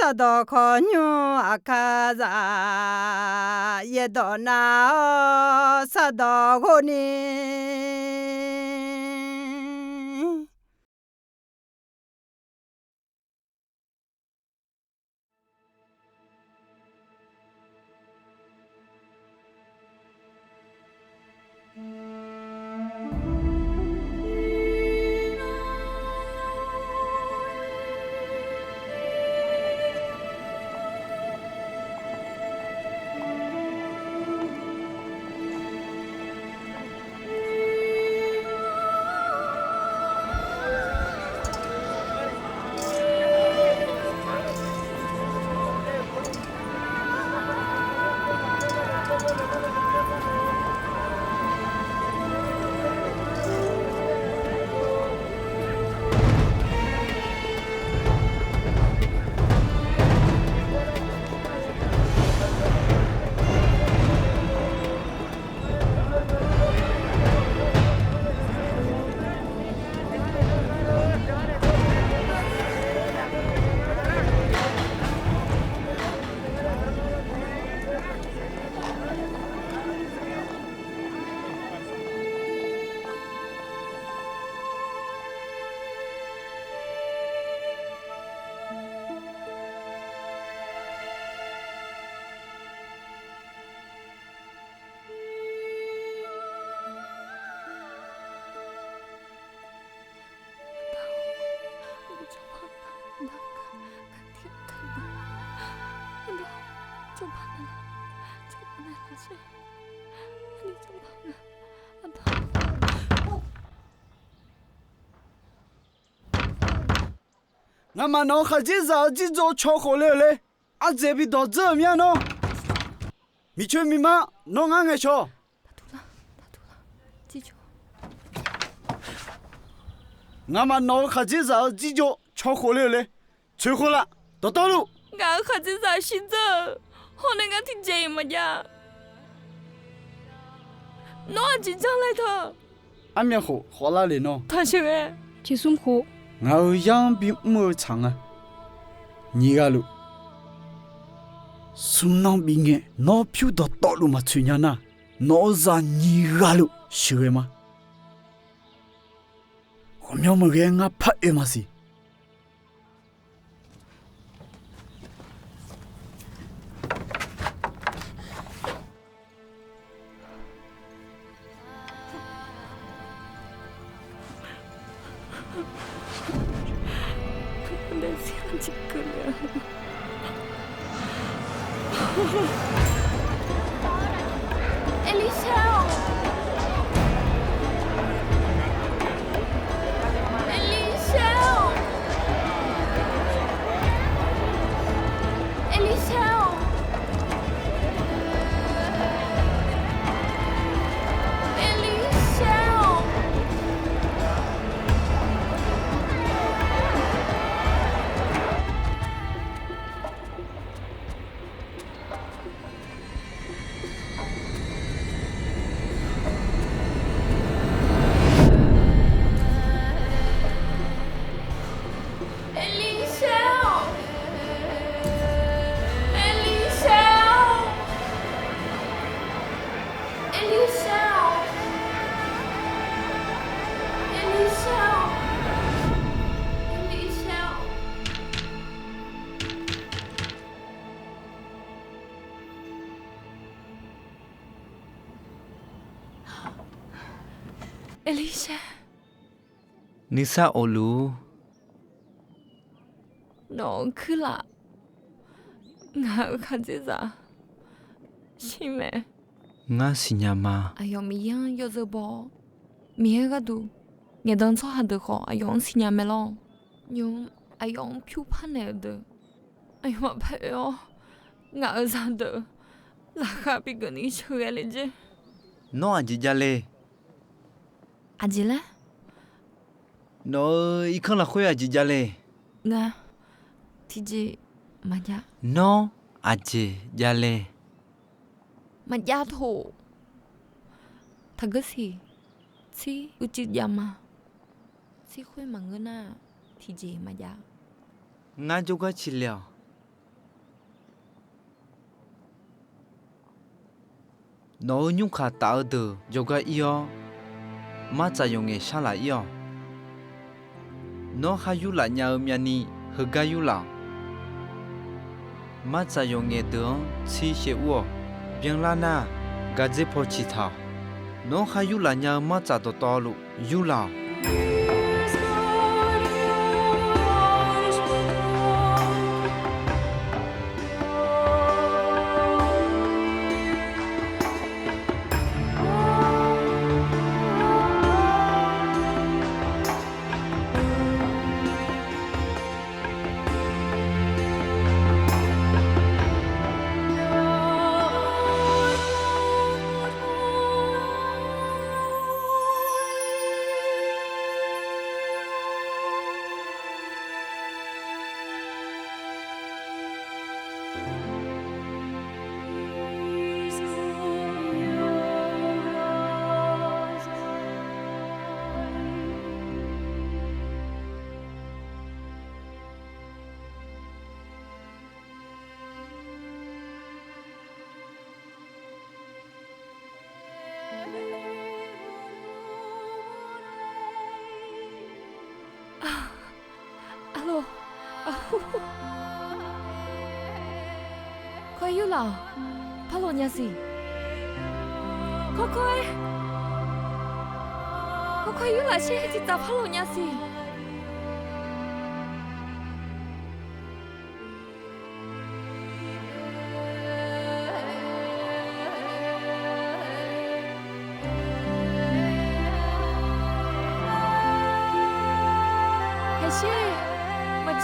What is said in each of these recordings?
사도 건유 아카자 예도나 사도 고니俺们能还几早几早吃好了嘞？啊，这边到这面呢？米圈米嘛，能俺爱吃。打赌了，记住。俺们能还几早几早吃好了嘞？吃好了，到道路。俺还几早洗澡，好能俺听见嘛呀？哪紧张来的？俺面好哪里呢？他是哎，结束后。我养比没长啊，你个路，苏南边个那票到道路嘛去年呐，那啥你个路是吗？我们没给俺拍的嘛是。Elisa， 你啥欧路？侬去啦？我看这咋？是没？我是娘妈。哎呦，米样有这不？米个都，你当初还得好，哎呦，是娘没咯？用哎呦，漂盘来的，哎呦，我怕哟，我啥的，哪个比跟你出来了这？侬阿姐家嘞？阿姐嘞？侬一看了会阿姐家嘞？我，提姐，嘛呀？侬阿姐家嘞？嘛呀头，他个是，是有几样嘛？是会忙个呐，提姐嘛呀？我就个去了。nó nhung khá tạo từ yoga iyo mà cha dùng nghề xa lại iyo nó hay yu lại nhà miani hờ gai yu lão mà cha dùng nghề tướng chi sẽ uo biếng la na gà dê po chi thảo nó hay yu lại nhà mà cha to lu yu lão alo coi yu lão phá lộ nhà gì coi yu lão xe thì tập phá lộ nhà gì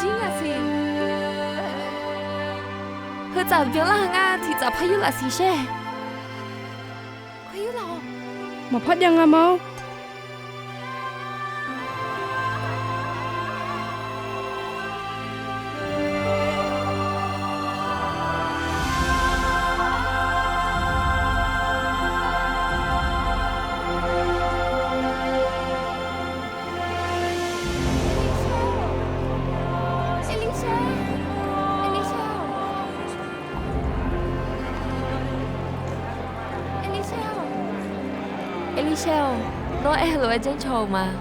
chính là gì? Hứa chào tiếng là Nga thì chào phải là gì xe? Phải là mà phátยังอะmau Elishel, nó em là chân trầu mà.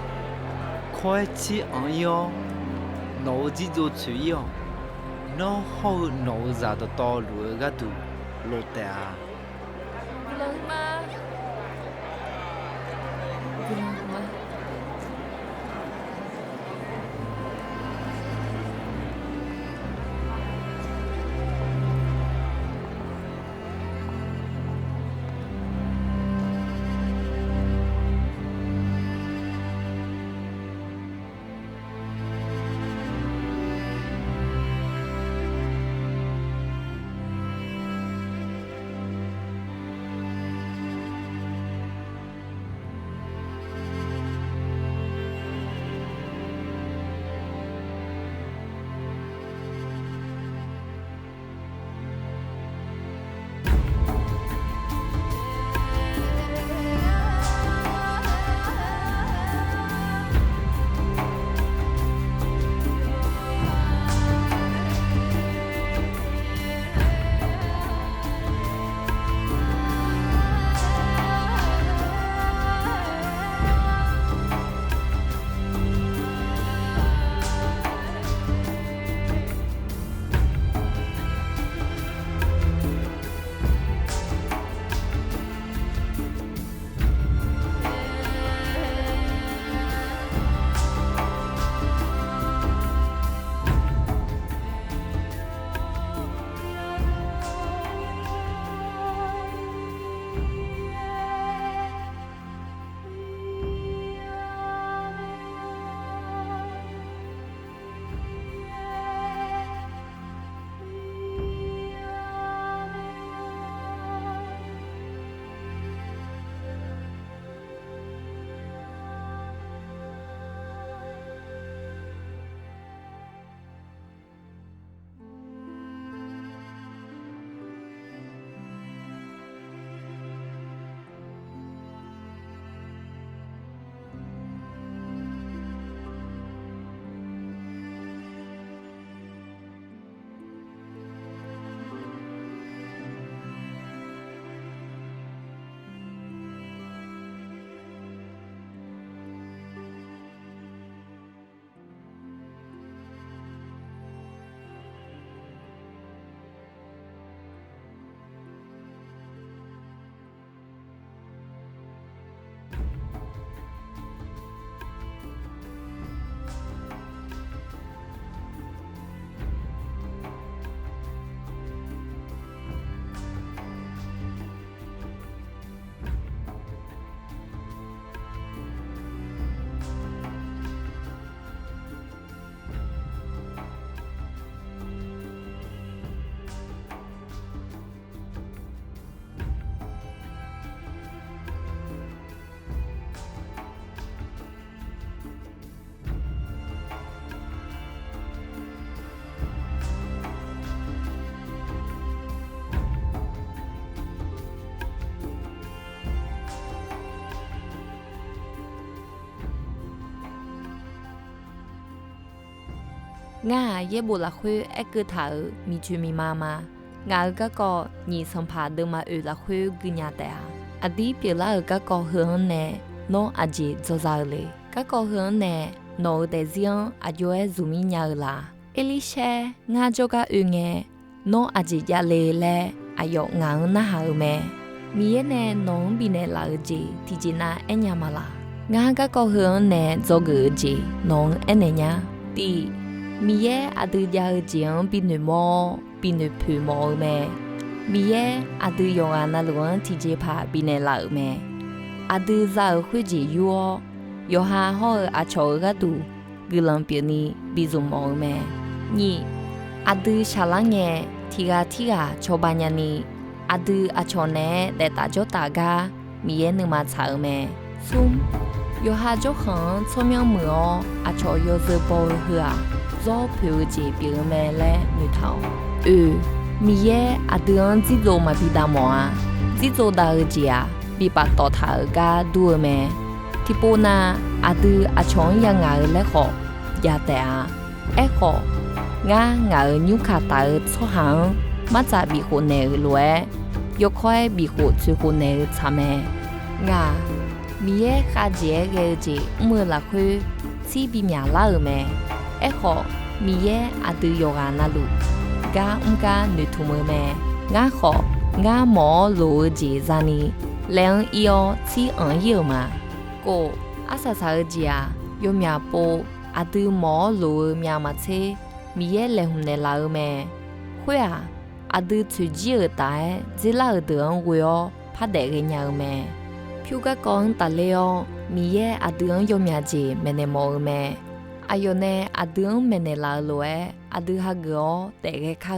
khoe chi ở iyo nó chỉ做主要nó hậu nó ra的道路个都落得啊 Bulan mà. Bulan mà. ngà ye bù là khuê ế cơ thở mi chú mi mà ngà cái có nhị sông phá đưa mà là khuê gư nhà tè à đi biểu là cái có hướng nè nó à gì cho ra lệ cái có hướng nè nó để riêng à yo é zoom mi nhà là Elisha ngà cho cái nghe nó à gì ya lệ à yo ngà na hà mẹ mi nè nó bị nè là gì thì chỉ na em nhà mà là ngà cái có hướng nè cho gửi gì nó em nè nhá đi mi à đưa ra chuyện bị nửa phù mò mẹ mi à đưa用啊那luôn thì chỉ怕bị nè là mẹ à đưa ra khuya gì yo ha ho à cho cái tu gửi lần biểu ni bị dùng mò mẹ nhị à đưa xả lăng nghe thì ga cho ba nhà ni à đưa à cho nè để ta cho ta ga mi nương mà chở mẹ sum yo ha cho khẩn cho miệng mưa à cho yo dơ bò hừa do phiêu chỉ biểu mẹ lẽ người thảo mi à đưa chỉ đồ mà bị đam mỏ chỉ đồ đã gì à bị bắt tỏ thảo ga đua mẹ thì bố na à đưa à chọn yang ngài lẽ khó ya tệ khó ngài như khát tao cho hàng mà cha bị khổ nè lúa yo khói bị khổ chịu khổ nè cha mẹ ngà mi khá dễ cái gì mưa là khuya chỉ bị nhà la mẹ khó mi à đưa yoga na lu ga nửa thu mưa mẹ ngà khó ngà mỏ lúa gì ra ni liền yêu chỉ ăn nhiều mà cô à sao gì à yo mẹ bố à đưa mỏ lúa mẹ mà chế mi lẽ hôm nay la mẹ khuya à đưa chú gì ở tại chỉ là ở đường quê phát để cái nhà mẹ phiêu cái con ta leo mi à đường yo mẹ gì mẹ nè mò mẹ à yo nè à đường mẹ nè la lúa à đưa ha gõ để cái khá